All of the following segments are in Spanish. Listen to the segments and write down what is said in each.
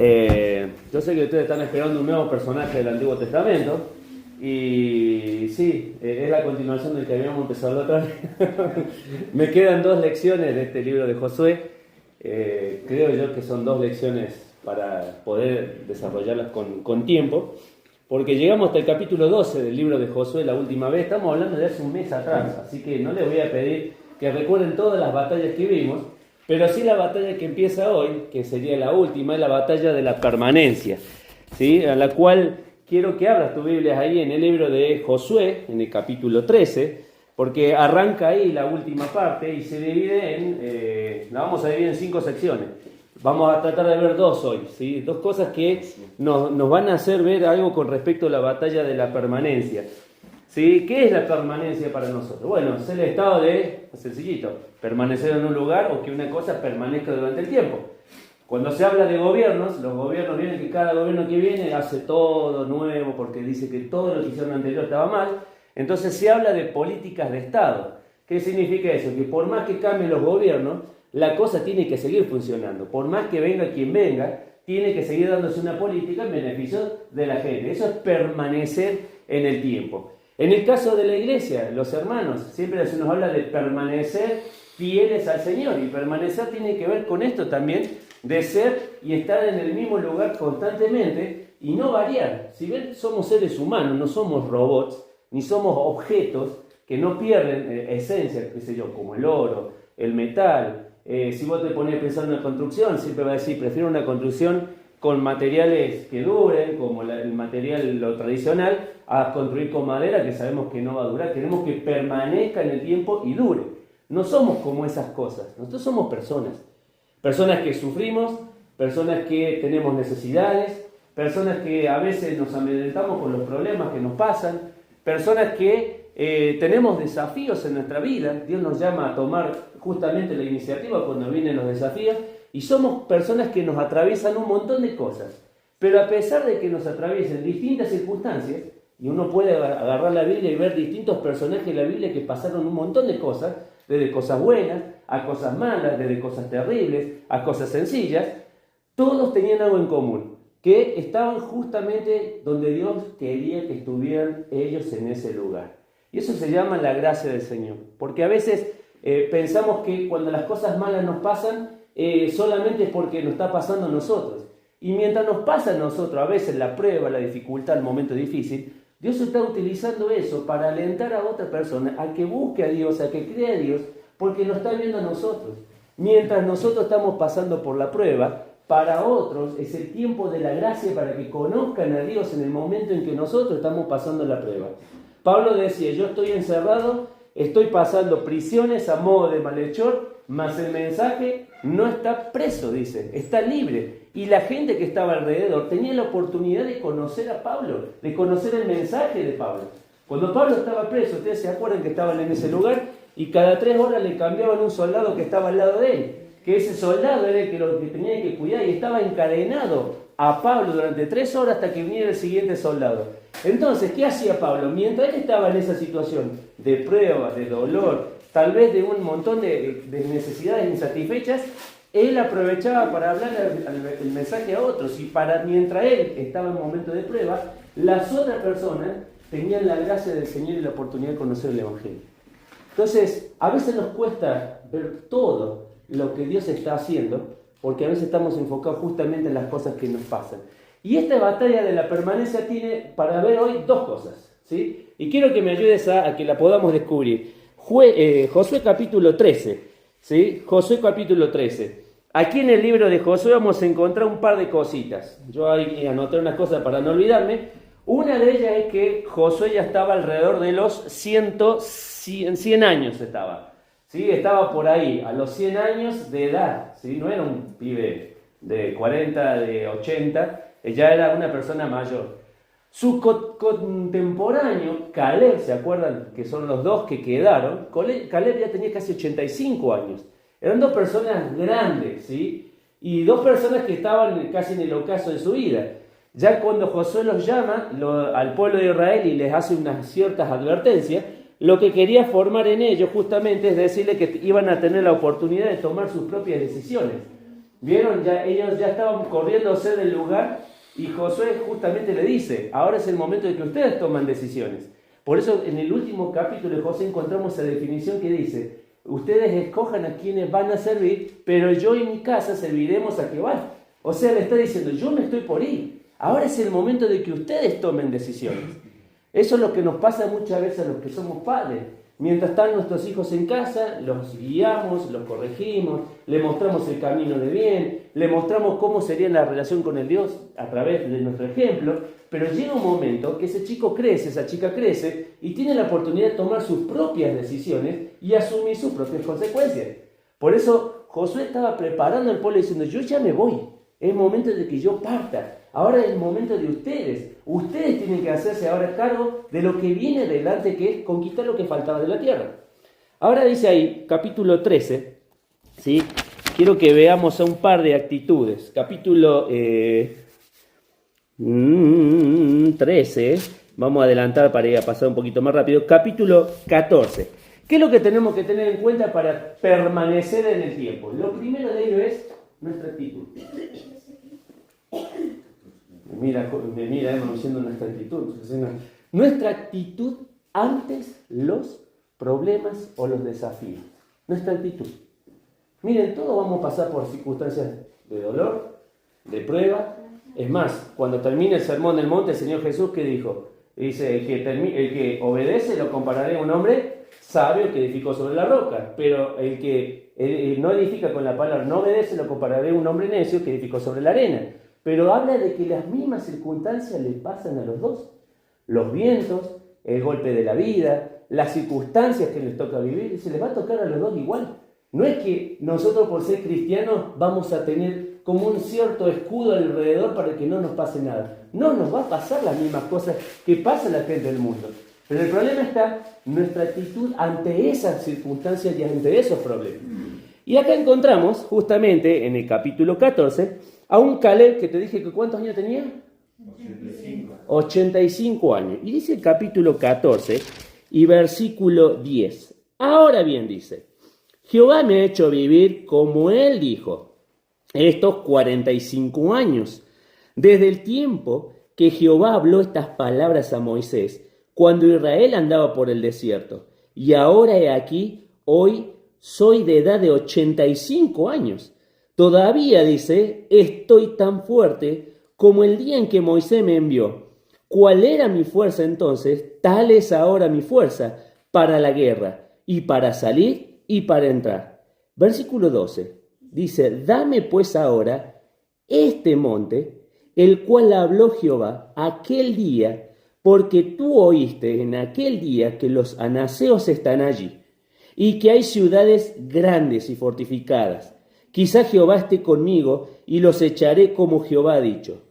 Yo sé que ustedes están esperando un nuevo personaje del Antiguo Testamento y sí, es la continuación del que habíamos empezado la otra vez. Me quedan 2 lecciones de este libro de Josué. Creo yo que son 2 lecciones para poder desarrollarlas con tiempo, porque llegamos hasta el capítulo 12 del libro de Josué la última vez. Estamos hablando de hace un mes atrás, así que no les voy a pedir que recuerden todas las batallas que vimos, pero sí la batalla que empieza hoy, que sería la última, es la batalla de la permanencia, ¿sí? A la cual quiero que abras tu Biblia ahí en el libro de Josué, en el capítulo 13, porque arranca ahí la última parte y se divide la vamos a dividir en 5 secciones. Vamos a tratar de ver 2 hoy, ¿sí? 2 cosas que nos van a hacer ver algo con respecto a la batalla de la permanencia. ¿Sí? ¿Qué es la permanencia para nosotros? Bueno, es el estado de, sencillito, permanecer en un lugar o que una cosa permanezca durante el tiempo. Cuando se habla de gobiernos, los gobiernos vienen que cada gobierno que viene hace todo nuevo porque dice que todo lo que hicieron anterior estaba mal. Entonces se habla de políticas de Estado. ¿Qué significa eso? Que por más que cambien los gobiernos, la cosa tiene que seguir funcionando. Por más que venga quien venga, tiene que seguir dándose una política en beneficio de la gente. Eso es permanecer en el tiempo. En el caso de la iglesia, los hermanos, siempre se nos habla de permanecer fieles al Señor. Y permanecer tiene que ver con esto también, de ser y estar en el mismo lugar constantemente y no variar. Si ven, somos seres humanos, no somos robots, ni somos objetos que no pierden esencia, qué sé yo, como el oro, el metal. Si vos te pones a pensar en una construcción, siempre va a decir, prefiero una construcción con materiales que duren, como el material lo tradicional, a construir con madera que sabemos que no va a durar. Queremos que permanezca en el tiempo y dure. No somos como esas cosas, nosotros somos personas. Personas que sufrimos, personas que tenemos necesidades, personas que a veces nos amedrentamos con los problemas que nos pasan, personas que tenemos desafíos en nuestra vida. Dios nos llama a tomar justamente la iniciativa cuando vienen los desafíos, y somos personas que nos atraviesan un montón de cosas. Pero a pesar de que nos atraviesen distintas circunstancias, y uno puede agarrar la Biblia y ver distintos personajes de la Biblia que pasaron un montón de cosas, desde cosas buenas a cosas malas, desde cosas terribles a cosas sencillas, todos tenían algo en común, que estaban justamente donde Dios quería que estuvieran ellos en ese lugar. Y eso se llama la gracia del Señor, porque a veces pensamos que cuando las cosas malas nos pasan, solamente es porque nos está pasando a nosotros. Y mientras nos pasa a nosotros, a veces la prueba, la dificultad, el momento difícil, Dios está utilizando eso para alentar a otra persona a que busque a Dios, a que crea a Dios, porque lo está viendo a nosotros. Mientras nosotros estamos pasando por la prueba, para otros es el tiempo de la gracia para que conozcan a Dios en el momento en que nosotros estamos pasando la prueba. Pablo decía, yo estoy encerrado, estoy pasando prisiones a modo de malhechor, mas el mensaje no está preso, dice, está libre. Y la gente que estaba alrededor tenía la oportunidad de conocer a Pablo, de conocer el mensaje de Pablo. Cuando Pablo estaba preso, ustedes se acuerdan que estaban en ese lugar y cada 3 horas le cambiaban un soldado que estaba al lado de él, que ese soldado era el que lo que tenía que cuidar, y estaba encadenado a Pablo durante 3 horas hasta que viniera el siguiente soldado. Entonces, ¿qué hacía Pablo? Mientras él estaba en esa situación de prueba, de dolor, tal vez de un montón de necesidades insatisfechas, él aprovechaba para hablar el mensaje a otros, y mientras él estaba en un momento de prueba, las otras personas tenían la gracia del Señor y la oportunidad de conocer el Evangelio. Entonces, a veces nos cuesta ver todo lo que Dios está haciendo, porque a veces estamos enfocados justamente en las cosas que nos pasan. Y esta batalla de la permanencia tiene para ver hoy 2 cosas, ¿sí? Y quiero que me ayudes a que la podamos descubrir. Josué capítulo 13, ¿sí? Josué capítulo 13. Aquí en el libro de Josué vamos a encontrar un par de cositas. Yo ahí anoté unas cosas para no olvidarme. Una de ellas es que Josué ya estaba alrededor de los 100 años estaba. ¿Sí? Estaba por ahí, a los 100 años de edad, ¿sí? No era un pibe de 40, de 80, ya era una persona mayor. Su contemporáneo, Caleb, ¿se acuerdan que son los 2 que quedaron? Caleb ya tenía casi 85 años. Eran 2 personas grandes, ¿sí? Y 2 personas que estaban casi en el ocaso de su vida. Ya cuando Josué los llama al pueblo de Israel y les hace unas ciertas advertencias, lo que quería formar en ellos justamente es decirle que iban a tener la oportunidad de tomar sus propias decisiones. ¿Vieron? Ellos ya estaban corriéndose del lugar y Josué justamente le dice, ahora es el momento de que ustedes toman decisiones. Por eso en el último capítulo de Josué encontramos esa definición que dice, ustedes escojan a quienes van a servir, pero yo y mi casa serviremos a Jehová. O sea, le está diciendo, yo me estoy por ir. Ahora es el momento de que ustedes tomen decisiones. Eso es lo que nos pasa muchas veces a los que somos padres. Mientras están nuestros hijos en casa, los guiamos, los corregimos, le mostramos el camino de bien, le mostramos cómo sería la relación con el Dios a través de nuestro ejemplo, pero llega un momento que ese chico crece, esa chica crece y tiene la oportunidad de tomar sus propias decisiones y asumir sus propias consecuencias. Por eso Josué estaba preparando al pueblo diciendo, yo ya me voy, es momento de que yo parta. Ahora es el momento de ustedes. Ustedes tienen que hacerse ahora cargo de lo que viene delante, que es conquistar lo que faltaba de la tierra. Ahora dice ahí, capítulo 13, ¿sí? Quiero que veamos un par de actitudes. Capítulo 13, vamos a adelantar para ir a pasar un poquito más rápido. Capítulo 14. ¿Qué es lo que tenemos que tener en cuenta para permanecer en el tiempo? Lo primero de ello es nuestra actitud. Me mira diciendo nuestra actitud. Nuestra actitud antes los problemas o los desafíos. Nuestra actitud. Miren, todos vamos a pasar por circunstancias de dolor, de prueba. Es más, cuando termina el sermón del monte, el Señor Jesús, ¿qué dijo? Dice, el que obedece lo compararé a un hombre sabio que edificó sobre la roca. Pero el que no edifica con la palabra, no obedece, lo compararé a un hombre necio que edificó sobre la arena. Pero habla de que las mismas circunstancias le pasan a los dos. Los vientos, el golpe de la vida, las circunstancias que les toca vivir, se les va a tocar a los dos igual. No es que nosotros por ser cristianos vamos a tener como un cierto escudo alrededor para que no nos pase nada. No, nos va a pasar las mismas cosas que pasa a la gente del mundo. Pero el problema está en nuestra actitud ante esas circunstancias y ante esos problemas. Y acá encontramos justamente en el capítulo 14 a un Caleb que te dije que ¿cuántos años tenía? 85 años. Y dice el capítulo 14 y versículo 10. Ahora bien dice, Jehová me ha hecho vivir como él dijo, estos 45 años, desde el tiempo que Jehová habló estas palabras a Moisés, cuando Israel andaba por el desierto. Y ahora he aquí, hoy soy de edad de 85 años. Todavía, dice, estoy tan fuerte como el día en que Moisés me envió. ¿Cuál era mi fuerza entonces? Tal es ahora mi fuerza para la guerra, y para salir y para entrar. Versículo 12. Dice, dame pues ahora este monte, el cual habló Jehová aquel día, porque tú oíste en aquel día que los anaseos están allí, y que hay ciudades grandes y fortificadas. Quizá Jehová esté conmigo y los echaré como Jehová ha dicho.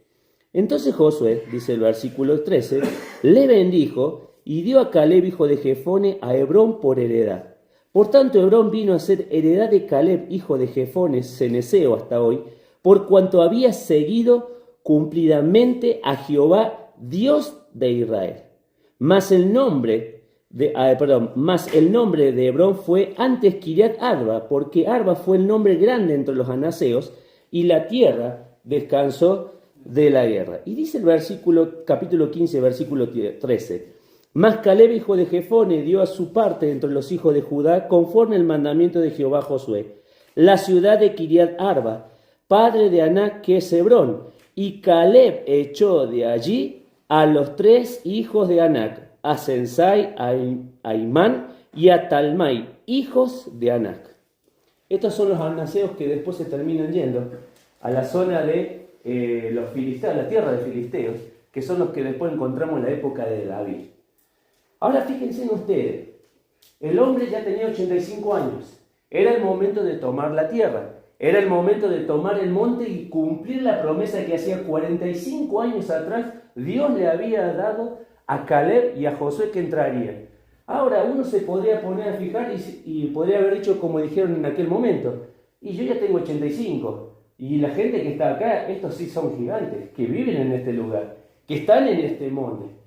Entonces Josué, dice el versículo 13, le bendijo y dio a Caleb, hijo de Jefone, a Hebrón por heredad. Por tanto, Hebrón vino a ser heredad de Caleb, hijo de Jefone, ceneseo hasta hoy, por cuanto había seguido cumplidamente a Jehová, Dios de Israel. Mas el nombre de Hebrón fue antes Kiriat Arba, porque Arba fue el nombre grande entre los anaseos, y la tierra descansó de la guerra. Y dice el capítulo 15, versículo 13. Mas Caleb, hijo de Jefone, dio a su parte entre los hijos de Judá, conforme al mandamiento de Jehová Josué, la ciudad de Kiriat Arba, padre de Anac, que es Hebrón. Y Caleb echó de allí a los 3 hijos de Anac, a Sensai, a Imán y a Talmai, hijos de Anac. Estos son los anaseos que después se terminan yendo a la zona de los filisteos, la tierra de filisteos, que son los que después encontramos en la época de David. Ahora fíjense en ustedes, el hombre ya tenía 85 años, era el momento de tomar la tierra, era el momento de tomar el monte y cumplir la promesa que hacía 45 años atrás Dios le había dado a Caleb y a Josué que entrarían. Ahora uno se podría poner a fijar y podría haber dicho como dijeron en aquel momento, y yo ya tengo 85, y la gente que está acá, estos sí son gigantes, que viven en este lugar, que están en este monte.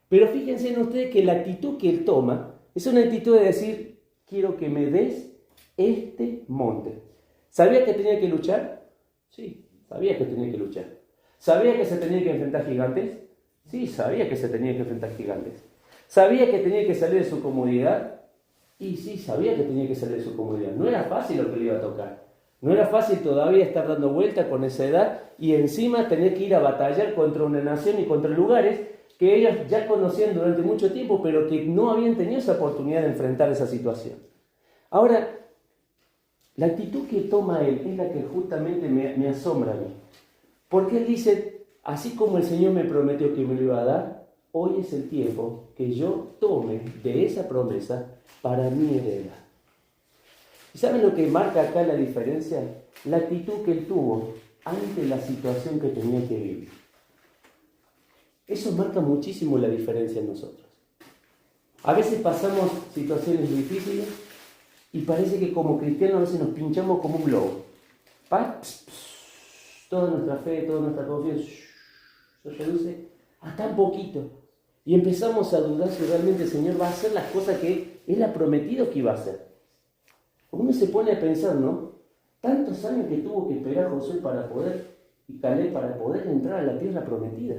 Pero fíjense en ustedes que la actitud que él toma es una actitud de decir, quiero que me des este monte. ¿Sabía que tenía que luchar? Sí, sabía que tenía que luchar. ¿Sabía que se tenía que enfrentar gigantes? Sí, sabía que se tenía que enfrentar gigantes. ¿Sabía que tenía que salir de su comodidad? Y sí, sabía que tenía que salir de su comodidad. No era fácil lo que le iba a tocar. No era fácil todavía estar dando vuelta con esa edad y encima tener que ir a batallar contra una nación y contra lugares que ellos ya conocían durante mucho tiempo, pero que no habían tenido esa oportunidad de enfrentar esa situación. Ahora, la actitud que toma él es la que justamente me asombra a mí. Porque él dice, así como el Señor me prometió que me lo iba a dar, hoy es el tiempo que yo tome de esa promesa para mi heredad. ¿Y saben lo que marca acá la diferencia? La actitud que él tuvo ante la situación que tenía que vivir. Eso marca muchísimo la diferencia en nosotros. A veces pasamos situaciones difíciles y parece que como cristianos a veces nos pinchamos como un globo. Toda nuestra fe, toda nuestra confianza se reduce a tan poquito. Y empezamos a dudar si realmente el Señor va a hacer las cosas que Él ha prometido que iba a hacer. Uno se pone a pensar, ¿no? Tantos años que tuvo que esperar Josué para poder, y Caleb para poder entrar a la tierra prometida.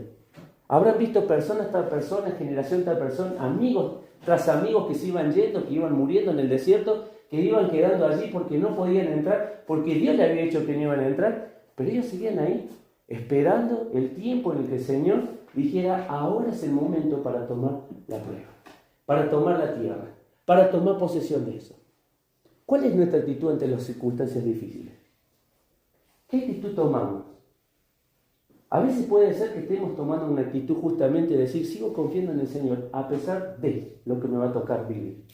Habrán visto personas, tal persona, generación, tal persona, amigos tras amigos que se iban yendo, que iban muriendo en el desierto, que iban quedando allí porque no podían entrar, porque Dios le había dicho que no iban a entrar, pero ellos seguían ahí, esperando el tiempo en el que el Señor dijera, ahora es el momento para tomar la prueba, para tomar la tierra, para tomar posesión de eso. ¿Cuál es nuestra actitud ante las circunstancias difíciles? ¿Qué actitud tomamos? A veces puede ser que estemos tomando una actitud justamente de decir, sigo confiando en el Señor a pesar de lo que me va a tocar vivir.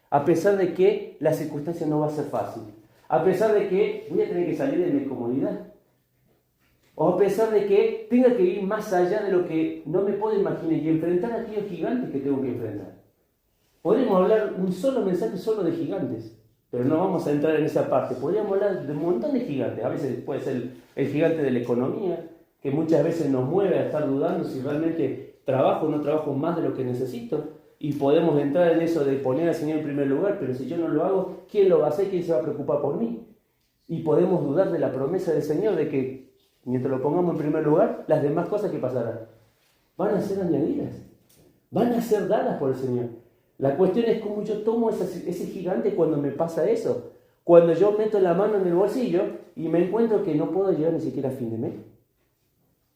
A pesar de que la circunstancia no va a ser fácil. A pesar de que voy a tener que salir de mi comodidad. O a pesar de que tenga que ir más allá de lo que no me puedo imaginar y enfrentar a aquellos gigantes que tengo que enfrentar. Podemos hablar un solo mensaje solo de gigantes. Pero no vamos a entrar en esa parte. Podríamos hablar de un montón de gigantes. A veces puede ser el gigante de la economía, que muchas veces nos mueve a estar dudando si realmente trabajo o no trabajo más de lo que necesito. Y podemos entrar en eso de poner al Señor en primer lugar, pero si yo no lo hago, ¿quién lo va a hacer? ¿Quién se va a preocupar por mí? Y podemos dudar de la promesa del Señor de que mientras lo pongamos en primer lugar, las demás cosas que pasarán van a ser añadidas, van a ser dadas por el Señor. La cuestión es cómo yo tomo ese gigante cuando me pasa eso. Cuando yo meto la mano en el bolsillo y me encuentro que no puedo llegar ni siquiera a fin de mes.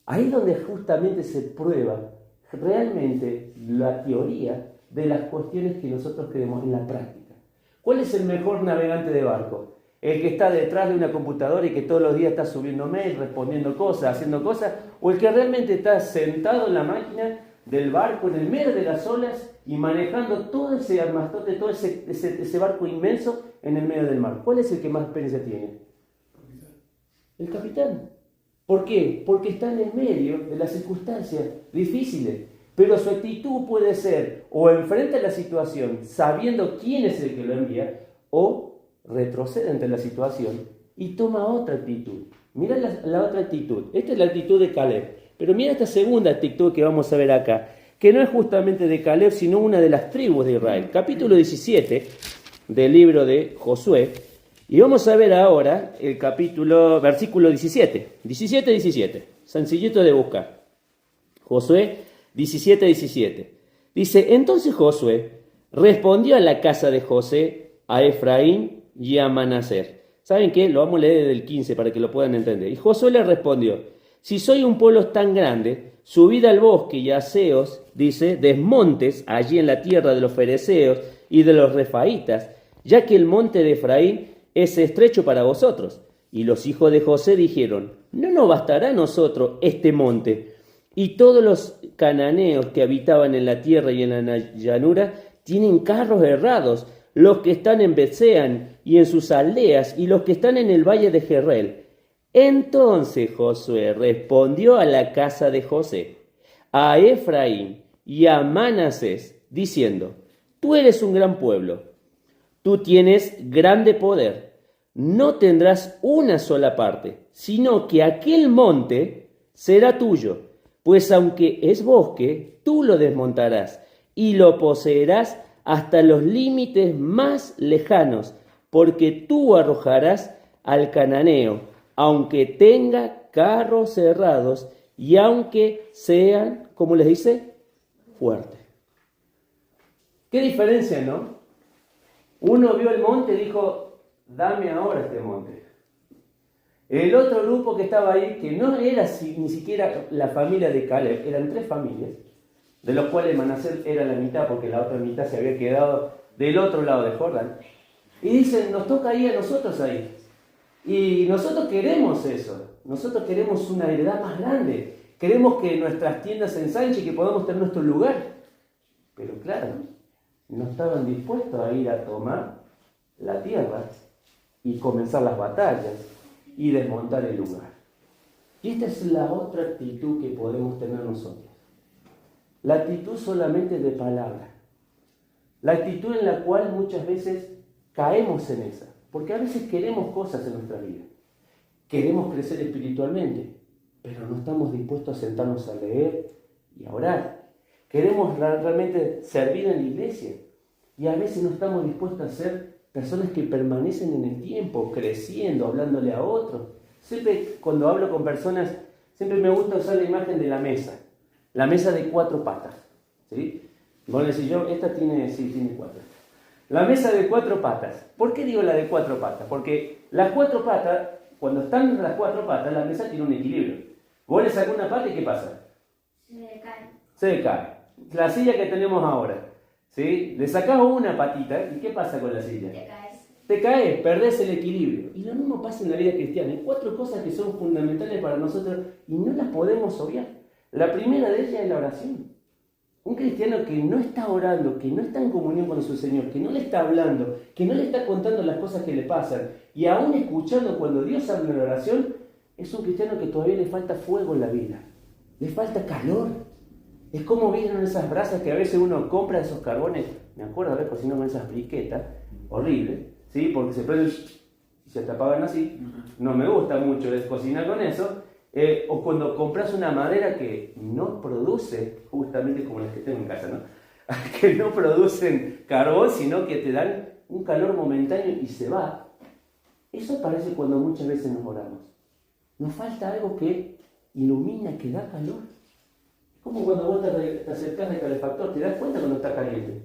Ahí es donde justamente se prueba realmente la teoría de las cuestiones que nosotros creemos en la práctica. ¿Cuál es el mejor navegante de barco? ¿El que está detrás de una computadora y que todos los días está subiendo mail, respondiendo cosas, haciendo cosas? ¿O el que realmente está sentado en la máquina del barco, en el medio de las olas y manejando todo ese armastote, todo ese barco inmenso en el medio del mar? ¿Cuál es el que más experiencia tiene? El capitán. ¿Por qué? Porque está en el medio de las circunstancias difíciles. Pero su actitud puede ser o enfrenta la situación sabiendo quién es el que lo envía, o retrocede ante la situación y toma otra actitud. Mira la otra actitud. Esta es la actitud de Caleb. Pero mira esta segunda actitud que vamos a ver acá, que no es justamente de Caleb, sino una de las tribus de Israel. Capítulo 17 del libro de Josué. Y vamos a ver ahora el versículo 17. Sencillito de buscar. Josué 17. Dice, entonces Josué respondió a la casa de José, a Efraín y a Manasés. ¿Saben qué? Lo vamos a leer desde el 15 para que lo puedan entender. Y Josué le respondió, si soy un pueblo tan grande, subid al bosque y haceos, dice, desmontes allí en la tierra de los fereceos y de los refaítas, ya que el monte de Efraín es estrecho para vosotros. Y los hijos de José dijeron, no nos bastará a nosotros este monte. Y todos los cananeos que habitaban en la tierra y en la llanura tienen carros herrados, los que están en Betseán y en sus aldeas, y los que están en el valle de Jerreel. Entonces Josué respondió a la casa de José, a Efraín y a Manasés, diciendo, tú eres un gran pueblo, tú tienes grande poder, no tendrás una sola parte, sino que aquel monte será tuyo, pues aunque es bosque, tú lo desmontarás y lo poseerás hasta los límites más lejanos, porque tú arrojarás al cananeo, aunque tenga carros cerrados y aunque sean, como les dice, fuertes. ¿Qué diferencia, no? Uno vio el monte y dijo, dame ahora este monte. El otro grupo que estaba ahí, que no era ni siquiera la familia de Caleb, eran 3 familias, de los cuales Manasés era la mitad, porque la otra mitad se había quedado del otro lado de Jordán. Y dicen, nos toca ir a nosotros ahí. Y nosotros queremos eso. Nosotros queremos una heredad más grande. Queremos que nuestras tiendas se ensanchen y que podamos tener nuestro lugar. Pero claro, no estaban dispuestos a ir a tomar la tierra y comenzar las batallas y desmontar el lugar. Y esta es la otra actitud que podemos tener nosotros. La actitud solamente de palabra. La actitud en la cual muchas veces caemos en esa. Porque a veces queremos cosas en nuestra vida. Queremos crecer espiritualmente, pero no estamos dispuestos a sentarnos a leer y a orar. Queremos realmente servir en la iglesia y a veces no estamos dispuestos a ser personas que permanecen en el tiempo, creciendo, hablándole a otros. Siempre cuando hablo con personas, siempre me gusta usar la imagen de la mesa de 4 patas. ¿Sí? Bueno, decís yo, esta tiene 4. La mesa de 4 patas. ¿Por qué digo la de 4 patas? Porque las 4 patas, cuando están las 4 patas, la mesa tiene un equilibrio. Vos le sacás una pata y ¿qué pasa? Se decae. La silla que tenemos ahora, ¿sí? Le sacás una patita y ¿qué pasa con la silla? Te caes, perdés el equilibrio. Y lo mismo pasa en la vida cristiana. Hay 4 cosas que son fundamentales para nosotros y no las podemos obviar. La primera de ellas es la oración. Un cristiano que no está orando, que no está en comunión con su Señor, que no le está hablando, que no le está contando las cosas que le pasan, y aún escuchando cuando Dios habla en la oración, es un cristiano que todavía le falta fuego en la vida, le falta calor. Es como vieron esas brasas que a veces uno compra esos carbones, me acuerdo haber cocinado con esas briquetas, horrible, ¿sí? Porque se prenden y se te apagan así. No me gusta mucho cocinar con eso. O cuando compras una madera que no produce, justamente como las que tengo en casa, ¿no? Que no producen carbón, sino que te dan un calor momentáneo y se va. Eso parece cuando muchas veces nos oramos. Nos falta algo que ilumina, que da calor. Es como cuando vos te acercás al calefactor, te das cuenta cuando está caliente.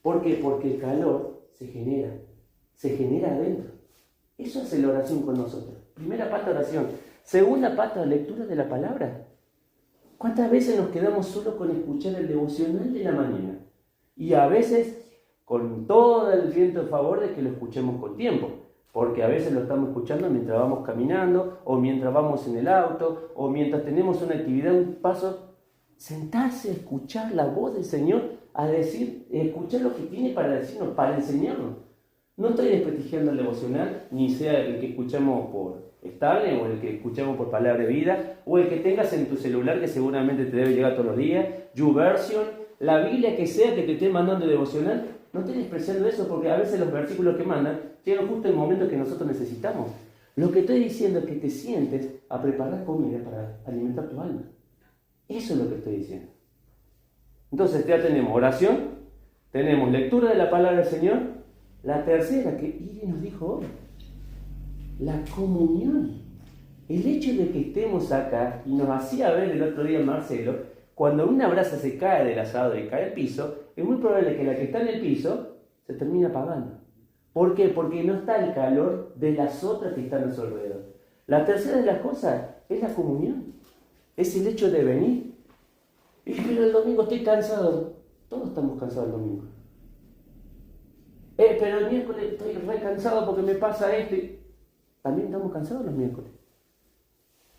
¿Por qué? Porque el calor se genera adentro. Eso hace la oración con nosotros. Primera parte, oración. Segunda pata, lectura de la palabra. ¿Cuántas veces nos quedamos solo con escuchar el devocional de la mañana? Y a veces con todo el viento a favor de que lo escuchemos con tiempo. Porque a veces lo estamos escuchando mientras vamos caminando, o mientras vamos en el auto, o mientras tenemos una actividad, un paso. Sentarse a escuchar la voz del Señor, a decir, escuchar lo que tiene para decirnos, para enseñarnos. No estoy desprestigiando el devocional, ni sea el que escuchamos por estable, o el que escuchamos por palabra de vida, o el que tengas en tu celular que seguramente te debe llegar todos los días, YouVersion, la Biblia que sea que te esté mandando devocional. No estoy despreciando eso porque a veces los versículos que mandan llegan justo en el momento que nosotros necesitamos. Lo que estoy diciendo es que te sientes a preparar comida para alimentar tu alma. Eso es lo que estoy diciendo. Entonces ya tenemos oración, tenemos lectura de la palabra del Señor. La tercera que Iri nos dijo hoy, la comunión. El hecho de que estemos acá, y nos hacía ver el otro día Marcelo, cuando una brasa se cae del asado y cae al piso, es muy probable que la que está en el piso se termine apagando. ¿Por qué? Porque no está el calor de las otras que están a su alrededor. La tercera de las cosas es la comunión. Es el hecho de venir. Y pero el domingo estoy cansado. Todos estamos cansados el domingo. Pero el miércoles estoy re cansado porque me pasa esto. También estamos cansados los miércoles.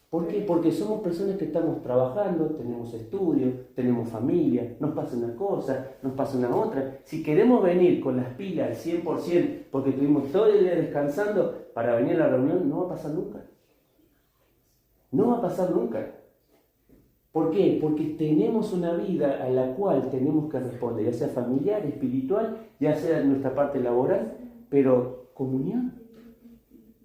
¿Por qué? Porque somos personas que estamos trabajando, tenemos estudios, tenemos familia, nos pasa una cosa, nos pasa una otra. Si queremos venir con las pilas al 100% porque estuvimos todo el día descansando para venir a la reunión, no va a pasar nunca. No va a pasar nunca. ¿Por qué? Porque tenemos una vida a la cual tenemos que responder, ya sea familiar, espiritual, ya sea en nuestra parte laboral, pero comunión.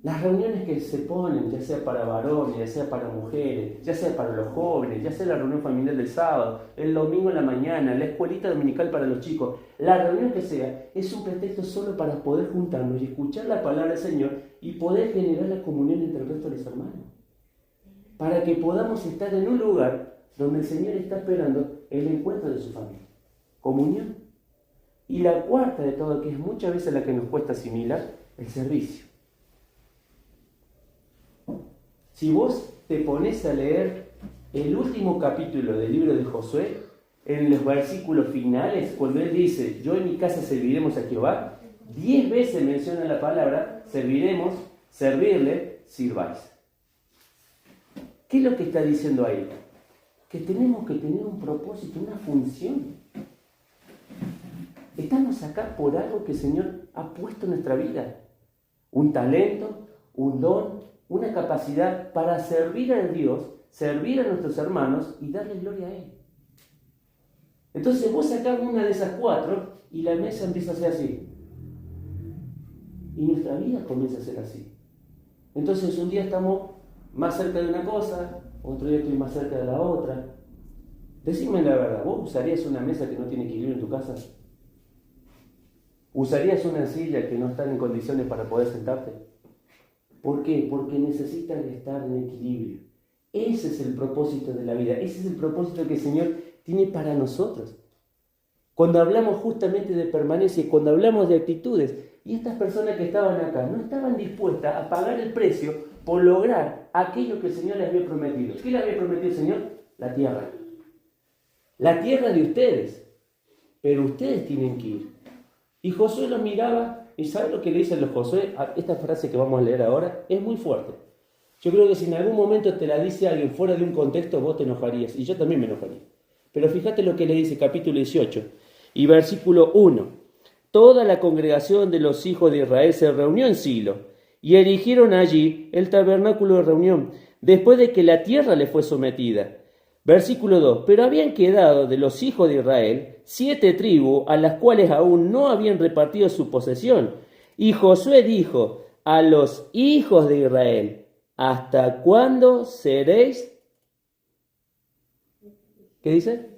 Las reuniones que se ponen, ya sea para varones, ya sea para mujeres, ya sea para los jóvenes, ya sea la reunión familiar del sábado, el domingo en la mañana, la escuelita dominical para los chicos, la reunión que sea, es un pretexto solo para poder juntarnos y escuchar la palabra del Señor y poder generar la comunión entre el resto de los hermanos. Para que podamos estar en un lugar donde el Señor está esperando el encuentro de su familia. Comunión. Y la cuarta de todo, que es muchas veces la que nos cuesta asimilar, el servicio. Si vos te pones a leer el último capítulo del libro de Josué, en los versículos finales, cuando él dice, yo en mi casa serviremos a Jehová, 10 veces menciona la palabra serviremos, servirle, sirváis. ¿Qué es lo que está diciendo ahí? Que tenemos que tener un propósito, una función. Estamos acá por algo que el Señor ha puesto en nuestra vida. Un talento, un don, una capacidad para servir a Dios, servir a nuestros hermanos y darle gloria a Él. Entonces vos sacás una de esas 4 y la mesa empieza a ser así. Y nuestra vida comienza a ser así. Entonces un día estamos más cerca de una cosa, otro día estoy más cerca de la otra. Decime la verdad, ¿vos usarías una mesa que no tiene equilibrio en tu casa? ¿Usarías una silla que no está en condiciones para poder sentarte? ¿Por qué? Porque necesitan estar en equilibrio. Ese es el propósito de la vida. Ese es el propósito que el Señor tiene para nosotros. Cuando hablamos justamente de permanencia y cuando hablamos de actitudes, y estas personas que estaban acá no estaban dispuestas a pagar el precio por lograr aquello que el Señor les había prometido. ¿Qué les había prometido el Señor? La tierra. La tierra de ustedes. Pero ustedes tienen que ir. Y Josué los miraba. ¿Y sabe lo que le dicen los Josué? Esta frase que vamos a leer ahora es muy fuerte. Yo creo que si en algún momento te la dice alguien fuera de un contexto, vos te enojarías. Y yo también me enojaría. Pero fíjate lo que le dice, capítulo 18 y versículo 1. Toda la congregación de los hijos de Israel se reunió en Silo y erigieron allí el tabernáculo de reunión, después de que la tierra le fue sometida. Versículo 2. Pero habían quedado de los hijos de Israel 7 tribus, a las cuales aún no habían repartido su posesión. Y Josué dijo a los hijos de Israel, ¿hasta cuándo seréis? ¿Qué dice?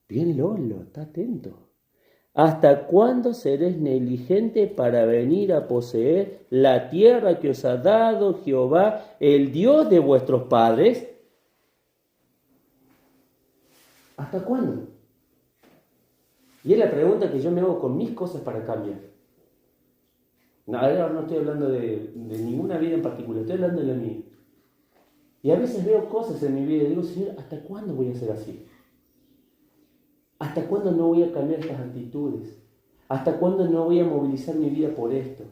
Bien Lolo, está atento. ¿Hasta cuándo seréis negligente para venir a poseer la tierra que os ha dado Jehová, el Dios de vuestros padres? ¿Hasta cuándo? Y es la pregunta que yo me hago con mis cosas para cambiar. No, ahora no estoy hablando de ninguna vida en particular, estoy hablando de la mía. Y a veces veo cosas en mi vida y digo, Señor, ¿hasta cuándo voy a ser así? ¿Hasta cuándo no voy a cambiar estas actitudes? ¿Hasta cuándo no voy a movilizar mi vida por esto?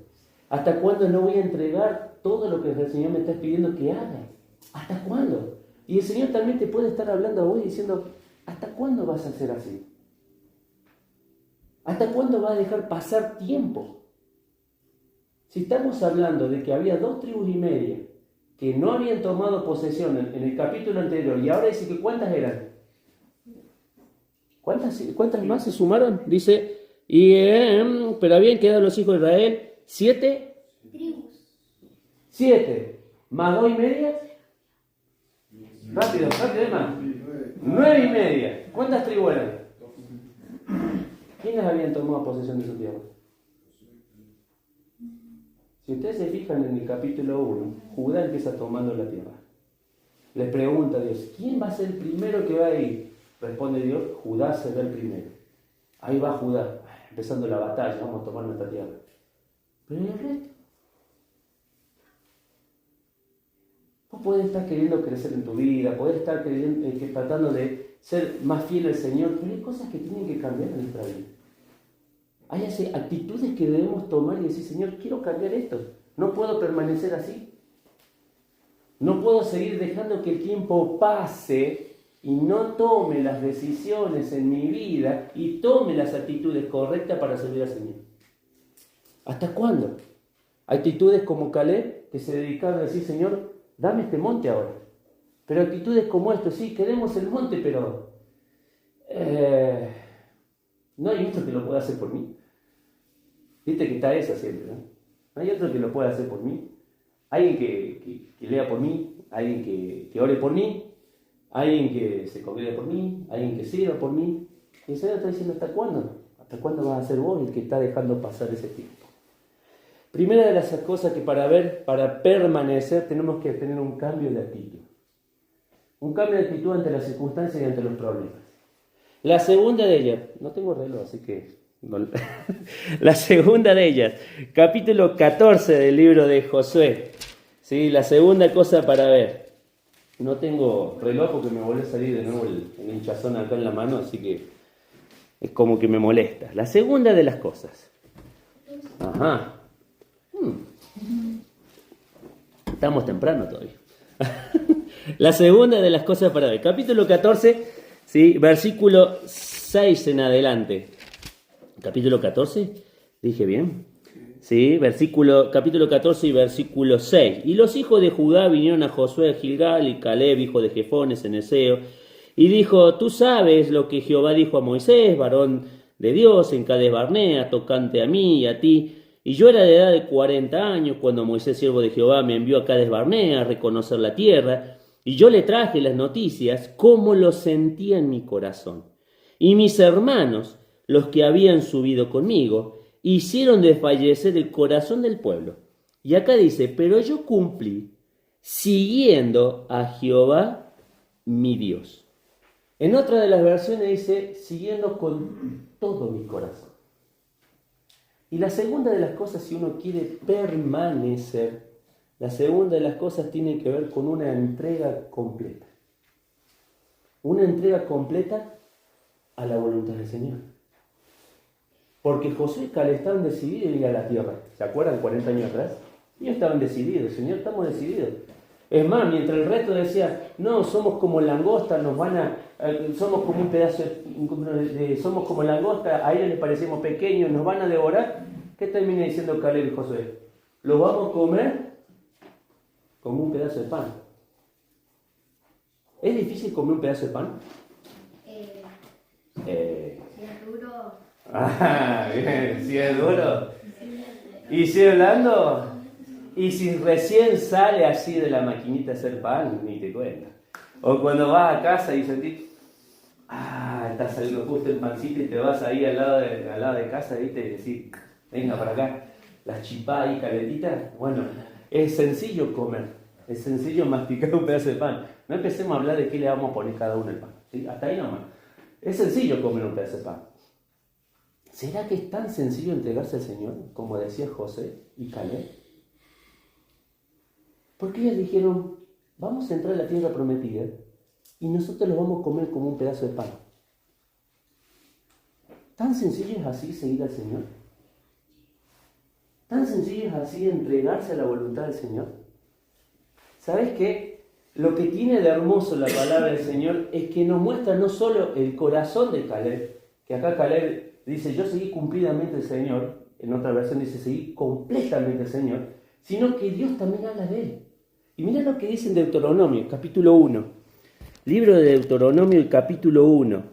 ¿Hasta cuándo no voy a entregar todo lo que el Señor me está pidiendo que haga? ¿Hasta cuándo? Y el Señor también te puede estar hablando a vos diciendo, ¿hasta cuándo vas a ser así? ¿Hasta cuándo vas a dejar pasar tiempo? Si estamos hablando de que había 2 tribus y media que no habían tomado posesión en el capítulo anterior y ahora dice que ¿cuántas eran? ¿Cuántas más se sumaron? Dice, pero habían quedado los hijos de Israel 7 tribus. 7 más 2 y media. Rápido, más. 9 y media. ¿Cuántas tribus eran? ¿Quiénes habían tomado posesión de su tierra? Si ustedes se fijan en el capítulo 1, Judá empieza tomando la tierra. Les pregunta a Dios, ¿quién va a ser el primero que va a ir? Responde Dios, Judá será el primero. Ahí va Judá, empezando la batalla, vamos a tomar nuestra tierra. Pero ¿y el resto? Vos podés estar queriendo crecer en tu vida, podés estar tratando de ser más fiel al Señor, pero hay cosas que tienen que cambiar en nuestra vida. Hay actitudes que debemos tomar y decir, Señor, quiero cambiar esto. No puedo permanecer así. No puedo seguir dejando que el tiempo pase y no tome las decisiones en mi vida y tome las actitudes correctas para servir al Señor. ¿Hasta cuándo? Actitudes como Caleb, que se dedicaron a decir, Señor, dame este monte ahora. Pero actitudes como esto, sí, queremos el monte, pero no hay otro que lo pueda hacer por mí. Viste que está esa siempre, ¿no? No hay otro que lo pueda hacer por mí. Alguien que lea por mí, alguien que ore por mí, alguien que se congrede por mí, alguien que sirva por mí. Y el Señor está diciendo, ¿hasta cuándo? ¿Hasta cuándo vas a ser vos el que está dejando pasar ese tiempo? Primera de las cosas que para permanecer, tenemos que tener un cambio de actitud. Un cambio de actitud ante las circunstancias y ante los problemas. La segunda de ellas, no tengo reloj, así que... no. La segunda de ellas, capítulo 14 del libro de Josué. ¿Sí? La segunda cosa para ver. No tengo reloj porque me volvió a salir de nuevo el hinchazón acá en la mano, así que es como que me molesta. La segunda de las cosas. Ajá. Estamos temprano todavía. La segunda de las cosas para ver. Capítulo 14, ¿sí? Versículo 6 en adelante. Capítulo 14, ¿dije bien? Sí, capítulo 14 y versículo 6. Y los hijos de Judá vinieron a Josué a Gilgal, y Caleb, hijo de Jefone, cenezeo, y dijo, tú sabes lo que Jehová dijo a Moisés, varón de Dios, en Cades Barnea, tocante a mí y a ti. Y yo era de edad de 40 años cuando Moisés, siervo de Jehová, me envió a Cades Barnea a reconocer la tierra, y yo le traje las noticias como lo sentía en mi corazón. Y mis hermanos, los que habían subido conmigo, hicieron desfallecer el corazón del pueblo. Y acá dice, pero yo cumplí siguiendo a Jehová mi Dios. En otra de las versiones dice, siguiendo con todo mi corazón. Y la segunda de las cosas, si uno quiere permanecer, la segunda de las cosas tiene que ver con una entrega completa. Una entrega completa a la voluntad del Señor. Porque Josué y Caleb estaban decididos a ir a la tierra. ¿Se acuerdan 40 años atrás? Ellos estaban decididos, Señor, estamos decididos. Es más, mientras el resto decía, no, somos como langosta, somos como un pedazo somos como langosta, a ellos les parecemos pequeños, nos van a devorar. ¿Qué termina diciendo Caleb y Josué? Los vamos a comer como un pedazo de pan. ¿Es difícil comer un pedazo de pan? Si es duro. Bien, si es duro. ¿Y si es blando? Y si recién sale así de la maquinita a hacer pan, ni te cuenta. O cuando vas a casa y sentís, está saliendo justo el pancito y te vas ahí al lado de casa, ¿viste? Y decís, venga para acá, las chipás ahí calentitas. Bueno, es sencillo comer, es sencillo masticar un pedazo de pan. No empecemos a hablar de qué le vamos a poner cada uno al pan, ¿sí? Hasta ahí nomás. Es sencillo comer un pedazo de pan. ¿Será que es tan sencillo entregarse al Señor, como decía José y Caleb? Porque ellos dijeron, vamos a entrar a la tierra prometida y nosotros los vamos a comer como un pedazo de pan. ¿Tan sencillo es así seguir al Señor? ¿Tan sencillo es así entregarse a la voluntad del Señor? ¿Sabes qué? Lo que tiene de hermoso la palabra del Señor es que nos muestra no solo el corazón de Caleb, que acá Caleb dice, yo seguí cumplidamente al Señor, en otra versión dice, seguí completamente al Señor, sino que Dios también habla de él. Y mira lo que dice en Deuteronomio, capítulo 1. Libro de Deuteronomio, el capítulo 1.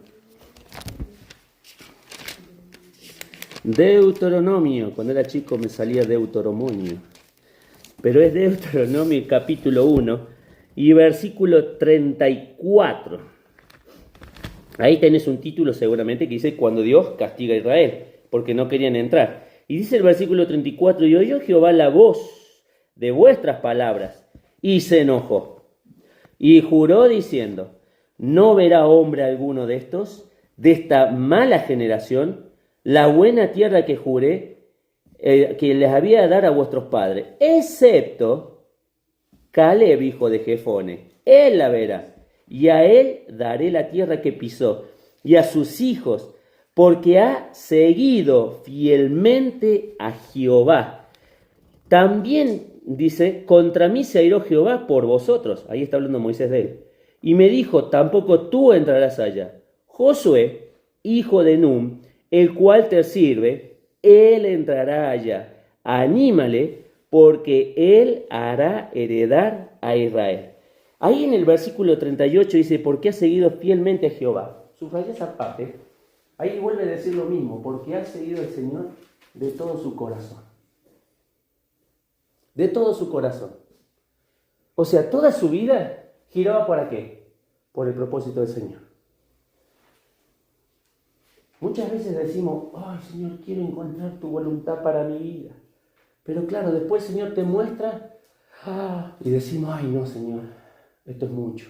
Deuteronomio, cuando era chico me salía Deuteronomio, pero es Deuteronomio, capítulo 1, y versículo 34. Ahí tenés un título seguramente que dice, cuando Dios castiga a Israel, porque no querían entrar. Y dice el versículo 34, y oyó Jehová la voz de vuestras palabras, y se enojó, y juró diciendo, no verá hombre alguno de esta mala generación, la buena tierra que juré, que les había de dar a vuestros padres, excepto Caleb, hijo de Jefone, él la verá, y a él daré la tierra que pisó, y a sus hijos, porque ha seguido fielmente a Jehová. También dice, contra mí se airó Jehová por vosotros. Ahí está hablando Moisés de él. Y me dijo, tampoco tú entrarás allá. Josué, hijo de Num, el cual te sirve, él entrará allá. Anímale, porque él hará heredar a Israel. Ahí en el versículo 38 dice, porque ha seguido fielmente a Jehová. Subraya esa parte. Ahí vuelve a decir lo mismo, porque ha seguido al Señor de todo su corazón. de todo su corazón. O sea, toda su vida giraba ¿para qué? Por el propósito del Señor. Muchas veces decimos, ay Señor, quiero encontrar tu voluntad para mi vida. Pero claro, después el Señor te muestra y decimos, ay no Señor, esto es mucho.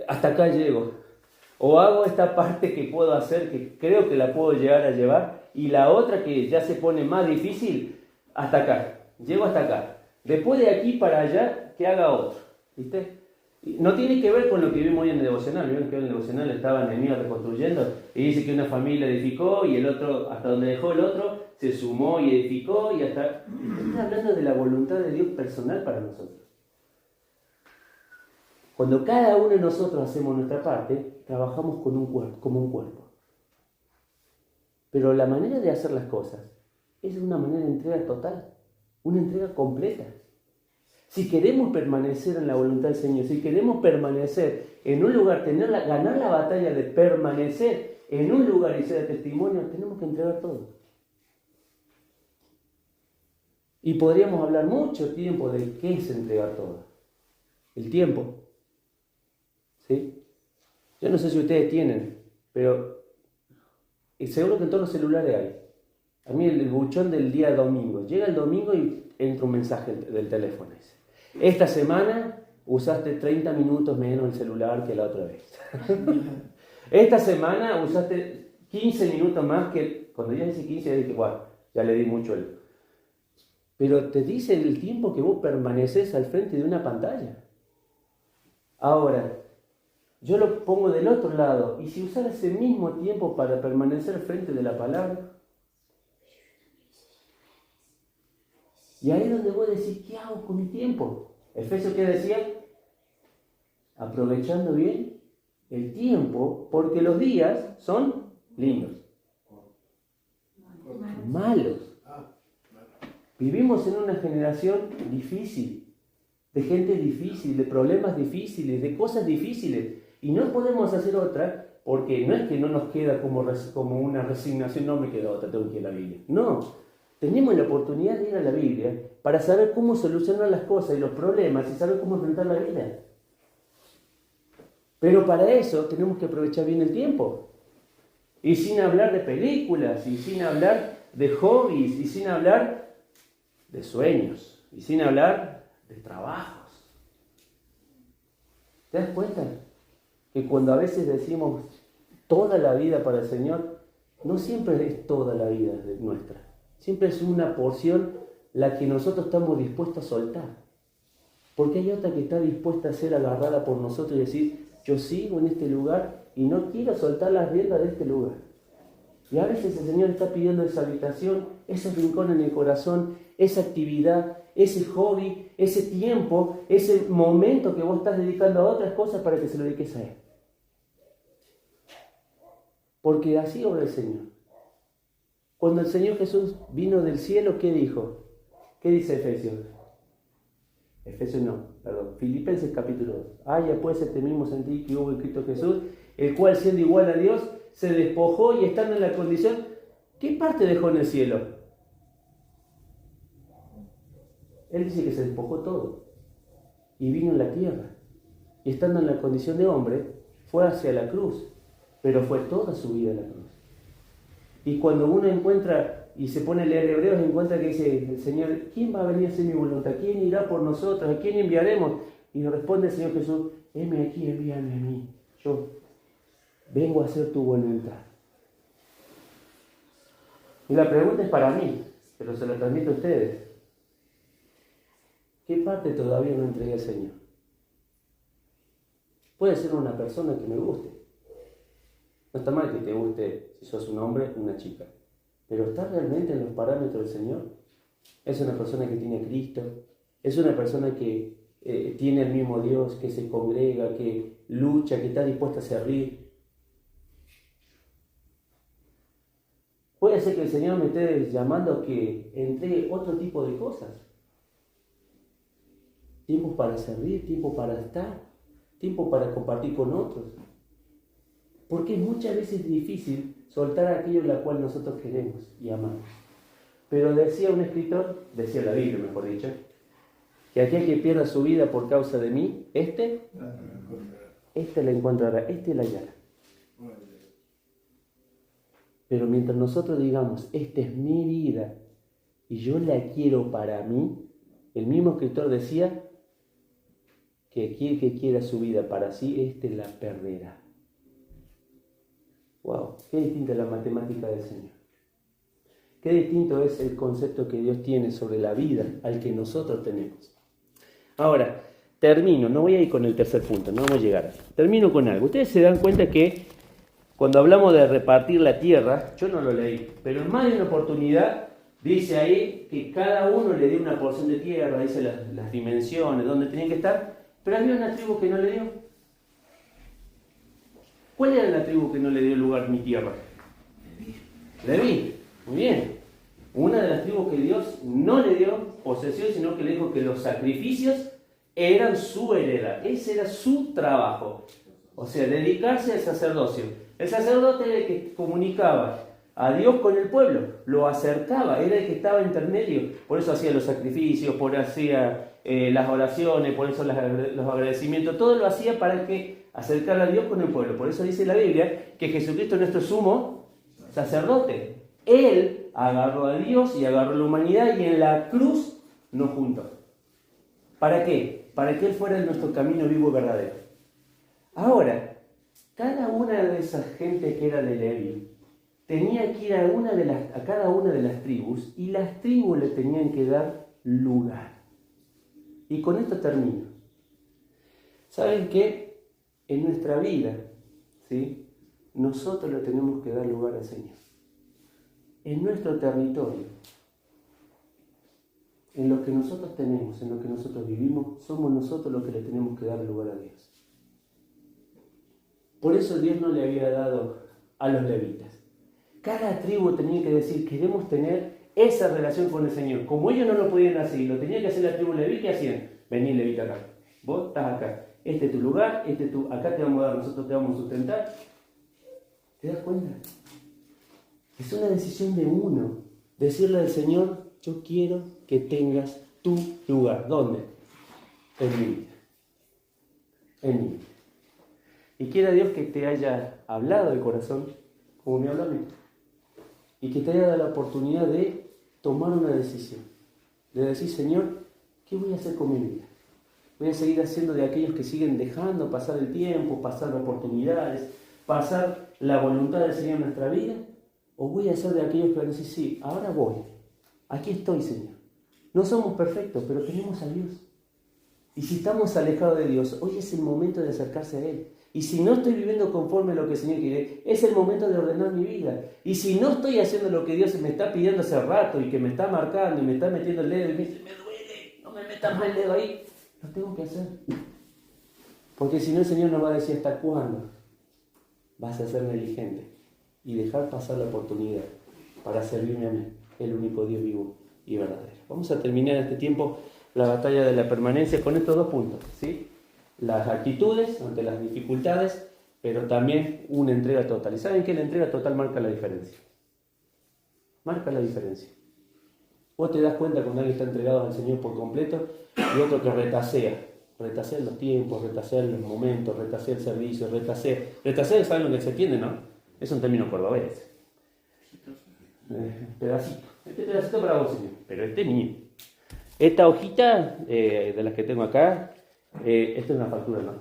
Hasta acá llego. O hago esta parte que puedo hacer, que creo que la puedo llegar a llevar, y la otra que ya se pone más difícil, hasta acá. Llego hasta acá. Después de aquí para allá, que haga otro. ¿Viste? No tiene que ver con lo que vimos hoy en el devocional. Vieron que en el devocional estaba Nehemías reconstruyendo y dice que una familia edificó y el otro, hasta donde dejó el otro, se sumó y edificó y hasta... Está hablando de la voluntad de Dios personal para nosotros. Cuando cada uno de nosotros hacemos nuestra parte, trabajamos con un cuerpo, como un cuerpo. Pero la manera de hacer las cosas es una manera de entrega total, una entrega completa. Si queremos permanecer en la voluntad del Señor, si queremos permanecer en un lugar, ganar la batalla de permanecer en un lugar y ser testimonio, tenemos que entregar todo. Y podríamos hablar mucho tiempo de qué es entregar todo. El tiempo. ¿Sí? Yo no sé si ustedes tienen, pero seguro que en todos los celulares hay. A mí el buchón del día domingo. Llega el domingo y entra un mensaje del teléfono. Esta semana usaste 30 minutos menos el celular que la otra vez. Esta semana usaste 15 minutos más que... Cuando ya dice 15, ya dije, bueno, ya le di mucho el... Pero te dice el tiempo que vos permaneces al frente de una pantalla. Ahora, yo lo pongo del otro lado. Y si usar ese mismo tiempo para permanecer al frente de la palabra... Y ahí es donde vos decís, ¿qué hago con mi tiempo? Efesios, ¿qué decía? Aprovechando bien el tiempo, porque los días son lindos. Malos. Vivimos en una generación difícil, de gente difícil, de problemas difíciles, de cosas difíciles. Y no podemos hacer otra, porque no es que no nos queda como una resignación, no me queda otra, tengo que ir a la Biblia. No. Tenemos la oportunidad de ir a la Biblia para saber cómo solucionar las cosas y los problemas y saber cómo enfrentar la vida. Pero para eso tenemos que aprovechar bien el tiempo. Y sin hablar de películas, y sin hablar de hobbies, y sin hablar de sueños, y sin hablar de trabajos. ¿Te das cuenta? Que cuando a veces decimos toda la vida para el Señor, no siempre es toda la vida nuestra. Siempre es una porción la que nosotros estamos dispuestos a soltar. Porque hay otra que está dispuesta a ser agarrada por nosotros y decir, yo sigo en este lugar y no quiero soltar las riendas de este lugar. Y a veces el Señor está pidiendo esa habitación, ese rincón en el corazón, esa actividad, ese hobby, ese tiempo, ese momento que vos estás dedicando a otras cosas para que se lo dediques a Él. Porque así obra el Señor. Cuando el Señor Jesús vino del cielo, ¿qué dijo? ¿Qué dice Filipenses capítulo 2. Haya pues este mismo sentir que hubo en Cristo Jesús, el cual siendo igual a Dios, se despojó y estando en la condición, ¿qué parte dejó en el cielo? Él dice que se despojó todo y vino en la tierra. Y estando en la condición de hombre, fue hacia la cruz, pero fue toda su vida la cruz. Y cuando uno encuentra y se pone a leer Hebreos, encuentra que dice el Señor, ¿quién va a venir a hacer mi voluntad? ¿Quién irá por nosotros? ¿A quién enviaremos? Y responde el Señor Jesús, heme aquí, envíame a mí. Yo vengo a hacer tu voluntad. Y la pregunta es para mí, pero se la transmito a ustedes. ¿Qué parte todavía no entregué al Señor? Puede ser una persona que me guste. No está mal que te guste si sos un hombre o una chica. Pero ¿está realmente en los parámetros del Señor? Es una persona que tiene a Cristo. Es una persona que tiene el mismo Dios, que se congrega, que lucha, que está dispuesta a servir. Puede ser que el Señor me esté llamando a que entregue otro tipo de cosas. Tiempo para servir, tiempo para estar, tiempo para compartir con otros. Porque muchas veces es difícil soltar aquello en la cual nosotros queremos y amamos. Pero decía un escritor, decía la Biblia mejor dicho, que aquel que pierda su vida por causa de mí, este la encontrará, la hallará. Pero mientras nosotros digamos, esta es mi vida y yo la quiero para mí, el mismo escritor decía que aquel que quiera su vida para sí, la perderá. Wow, qué distinta es la matemática del Señor. Qué distinto es el concepto que Dios tiene sobre la vida al que nosotros tenemos. Ahora, termino, no voy a ir con el tercer punto, no vamos a llegar. Termino con algo. Ustedes se dan cuenta que cuando hablamos de repartir la tierra, yo no lo leí, pero en más de una oportunidad dice ahí que cada uno le dio una porción de tierra, dice las dimensiones, dónde tenían que estar, pero había una tribu que no le dio. ¿Cuál era la tribu que no le dio lugar mi tierra? Leví. Muy bien. Una de las tribus que Dios no le dio posesión, sino que le dijo que los sacrificios eran su heredad. Ese era su trabajo. O sea, dedicarse al sacerdocio. El sacerdote era el que comunicaba a Dios con el pueblo, lo acercaba, era el que estaba intermedio. Por eso hacía los sacrificios, por eso hacía las oraciones, por eso los agradecimientos. Todo lo hacía para que acercar a Dios con el pueblo. Por eso dice la Biblia que Jesucristo es nuestro sumo sacerdote. Él agarró a Dios y agarró a la humanidad y en la cruz nos juntó. ¿Para qué? Para que Él fuera nuestro camino vivo y verdadero. Ahora, cada una de esas gente que era de Leví tenía que ir a cada una de las tribus y las tribus le tenían que dar lugar. Y con esto termino. ¿Saben qué? En nuestra vida, ¿sí? Nosotros le tenemos que dar lugar al Señor. En nuestro territorio, en lo que nosotros tenemos, en lo que nosotros vivimos, somos nosotros los que le tenemos que dar lugar a Dios. Por eso Dios no le había dado a los levitas. Cada tribu tenía que decir, queremos tener esa relación con el Señor. Como ellos no lo podían hacer y lo tenía que hacer la tribu leví, ¿qué hacían? Vení levita acá, vos estás acá, este es tu lugar, acá te vamos a dar, nosotros te vamos a sustentar. ¿Te das cuenta? Es una decisión de uno, decirle al Señor, yo quiero que tengas tu lugar. ¿Dónde? En mi vida. En mi vida. Y quiera Dios que te haya hablado de corazón, como me habló a mí, y que te haya dado la oportunidad de tomar una decisión, de decir, Señor, ¿qué voy a hacer con mi vida? ¿Voy a seguir haciendo de aquellos que siguen dejando pasar el tiempo, pasar oportunidades, pasar la voluntad del Señor en nuestra vida? ¿O voy a ser de aquellos que van a decir, sí, ahora voy, aquí estoy, Señor? No somos perfectos, pero tenemos a Dios. Y si estamos alejados de Dios, hoy es el momento de acercarse a Él. Y si no estoy viviendo conforme a lo que el Señor quiere, es el momento de ordenar mi vida. Y si no estoy haciendo lo que Dios me está pidiendo hace rato y que me está marcando y me está metiendo el dedo y me dice, me duele, no me metas más el dedo ahí, lo tengo que hacer. Porque si no el Señor nos va a decir, ¿hasta cuándo vas a ser negligente y dejar pasar la oportunidad para servirme a mí, el único Dios vivo y verdadero? Vamos a terminar este tiempo la batalla de la permanencia con estos dos puntos, ¿sí? Las actitudes ante las dificultades, pero también una entrega total. ¿Y saben qué? La entrega total marca la diferencia. Marca la diferencia. Vos te das cuenta cuando alguien está entregado al Señor por completo y otro que retasea los tiempos, retasea los momentos, retasea el servicio, retasea, ¿saben lo que se entiende, no? Es un término cordobés. Pedacito. Este pedacito para vos, Señor, pero este es mío. Esta hojita de las que tengo acá, esta es una factura, ¿no?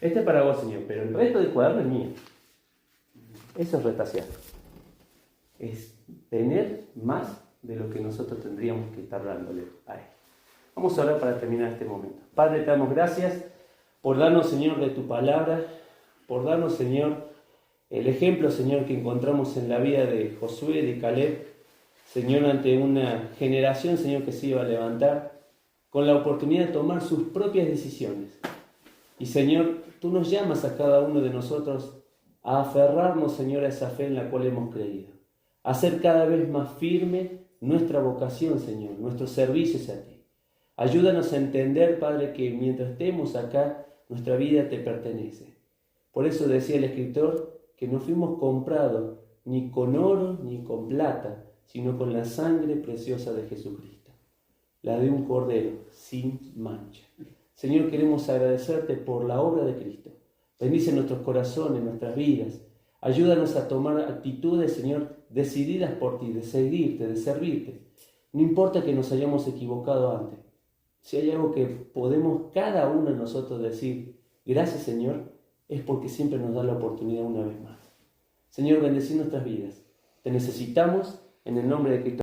Este es para vos, Señor, pero el resto del cuaderno es mío. Eso es retasear. Es tener más de lo que nosotros tendríamos que estar dándole a Él. Vamos a orar para terminar este momento. Padre, te damos gracias por darnos, Señor, de tu palabra, por darnos, Señor, el ejemplo, Señor, que encontramos en la vida de Josué, de Caleb, Señor, ante una generación, Señor, que se iba a levantar con la oportunidad de tomar sus propias decisiones. Y, Señor, tú nos llamas a cada uno de nosotros a aferrarnos, Señor, a esa fe en la cual hemos creído, a hacer cada vez más firme nuestra vocación, Señor, nuestros servicios a ti. Ayúdanos a entender, Padre, que mientras estemos acá, nuestra vida te pertenece. Por eso decía el escritor que no fuimos comprados ni con oro ni con plata, sino con la sangre preciosa de Jesucristo, la de un cordero sin mancha. Señor, queremos agradecerte por la obra de Cristo. Bendice nuestros corazones, nuestras vidas. Ayúdanos a tomar actitudes, Señor, decididas por ti, de seguirte, de servirte. No importa que nos hayamos equivocado antes. Si hay algo que podemos cada uno de nosotros decir, gracias, Señor, es porque siempre nos da la oportunidad una vez más. Señor, bendecí nuestras vidas. Te necesitamos en el nombre de Cristo.